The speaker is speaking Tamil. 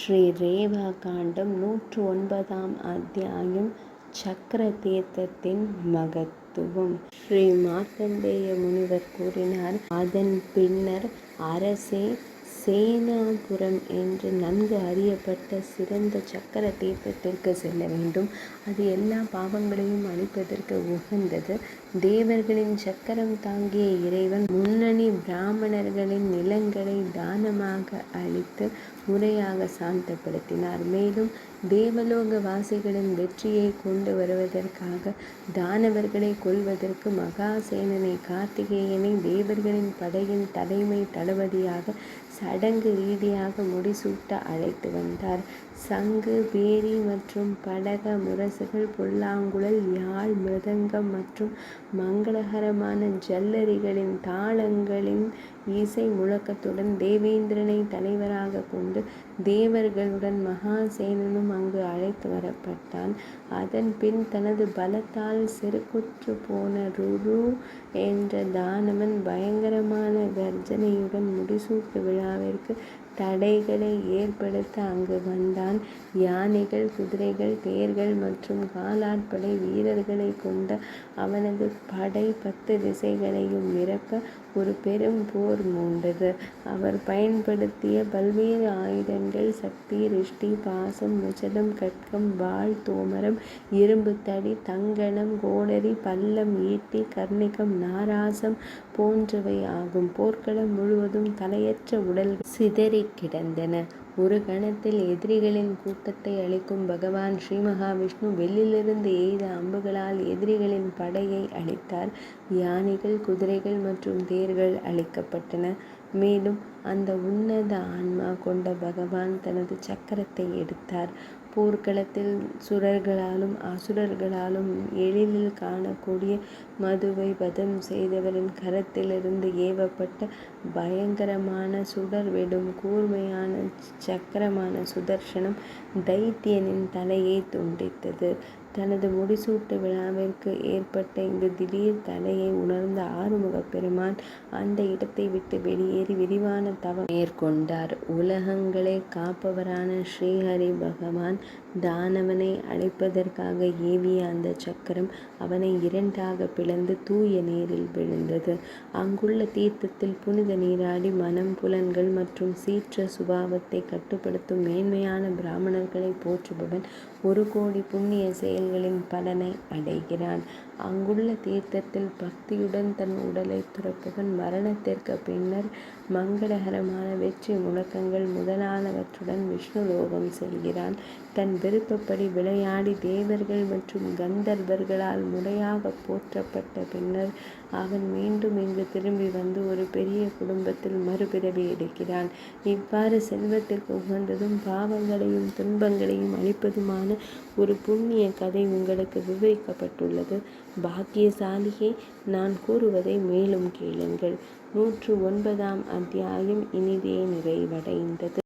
ஸ்ரீ ரேவா காண்டம் 109ஆம் அத்தியாயம். சக்கர தீர்த்தத்தின் மகத்துவம். ஸ்ரீ மார்க்கண்டேய முனிவர் கூறினார். அதன் பின்னர் அரசே, சேனாபுரம் என்று நன்கு அறியப்பட்ட சிறந்த சக்கர தீர்த்தத்திற்கு செல்ல வேண்டும். அது எல்லா பாவங்களையும் அழிப்பதற்கு உகந்தது. தேவர்களின் சக்கரம் தாங்கிய இறைவன் முன்னணி பிராமணர்களின் நிலங்களை தானமாக அளித்து முறையாக சாந்தப்படுத்தினார். மேலும் தேவலோக வாசிகளின் வெற்றியை கொண்டு வருவதற்காக தானவர்களை கொல்வதற்கு மகாசேனனை கார்த்திகேயனை தேவர்களின் படையின் தலைமை தளபதியாக சடங்கு ரீதியாக முடிசூட்ட அழைத்து வந்தார். சங்கு, பேரி மற்றும் படக முரசுகள், புல்லாங்குழல், யாழ், மிருதங்கம் மற்றும் மங்களகரமான ஜல்லரிகளின் தாளங்களின் இசை முழக்கத்துடன் தேவேந்திரனை தலைவராக கொண்டு தேவர்களுடன் மகாசேனனும் அங்கு அழைத்து வரப்பட்டான். அதன் பின் தனது பலத்தால் செருக்குற்று போன ருரு என்ற தானவன் பயங்கரமான கர்ஜனையுடன் முடிசூட்டு விழாவிற்கு தடைகளை ஏற்படுத்த அங்கு வந்தான். யானைகள், குதிரைகள், தேர்கள் மற்றும் காலாட்படை வீரர்களை கொண்ட அவனது படை 10 திசைகளையும் நிரப்ப ஒரு பெரும் போர் மூண்டது. அவர் பயன்படுத்திய பல்வேறு ஆயுதங்கள் சக்தி, ரிஷ்டி, பாசம், முஜலம், கட்கம், வாள், தோமரம், இரும்பு தடி, தங்கணம், கோடரி, பல்லம், ஈட்டி, கர்ணிகம், நாராசம் போன்றவை ஆகும். போர்க்களம் முழுவதும் தலையற்ற உடல்கள் சிதறி கிடந்தன. ஒரு கணத்தில் எதிரிகளின் கூட்டத்தை அழிக்கும் பகவான் ஸ்ரீ மகாவிஷ்ணு வெள்ளிலிருந்து எய்த அம்புகளால் எதிரிகளின் படையை அழித்தார். யானைகள், குதிரைகள் மற்றும் தேர்கள் அழிக்கப்பட்டன. மேலும் அந்த உன்னத ஆன்மா கொண்ட பகவான் தனது சக்கரத்தை எடுத்தார். போர்க்களத்தில் சுரர்களாலும் அசுரர்களாலும் எளிதில் காணக்கூடிய மதுவை வதம் செய்தவரின் கரத்திலிருந்து ஏவப்பட்ட பயங்கரமான சுடர் விடும் கூர்மையான சக்கரமான சுதர்சனம் தைத்தியனின் தலையை துண்டித்தது. தனது முடிசூட்டு விழாவிற்கு ஏற்பட்ட இந்த திடீர் தடையை உணர்ந்த ஆறுமுகப் பெருமான் அந்த இடத்தை விட்டு வெளியேறி விரிவான தவம் மேற்கொண்டார். உலகங்களை காப்பவரான ஸ்ரீஹரி பகவான் தானவனை அழைப்பதற்காக ஏவிய அந்த சக்கரம் அவனை 2ஆக பிளந்து தூய நீரில் விழுந்தது. அங்குள்ள தீர்த்தத்தில் புனித நீராடி மனம், புலன்கள் மற்றும் சீற்ற சுபாவத்தை கட்டுப்படுத்தும் மேன்மையான பிராமணர்களை போற்றுபவன் 1 கோடி புண்ணிய செயல்களின் பலனை அடைகிறான். அங்குள்ள தீர்த்தத்தில் பக்தியுடன் தன் உடலை துறப்பவன் மரணத்திற்கு பின்னர் மங்களகரமான வெற்றி முழக்கங்கள் முதலானவற்றுடன் விஷ்ணு லோகம் செல்கிறான். தன் விருப்பப்படி விளையாடி தேவர்கள் மற்றும் கந்தர்வர்களால் முறையாக போற்றப்பட்ட பின்னர் அவன் மீண்டும் இங்கு திரும்பி வந்து ஒரு பெரிய குடும்பத்தில் மறுபிறவி எடுக்கிறான். இவ்வாறு செல்வத்திற்கு உகந்ததும் பாவங்களையும் துன்பங்களையும் அளிப்பதுமான ஒரு புண்ணிய கதை உங்களுக்கு விவரிக்கப்பட்டுள்ளது. பாக்கியசாலியே, நான் கூறுவதை மேலும் கேளுங்கள். 109ஆம் அத்தியாயம் இனிதே நிறைவடைந்தது.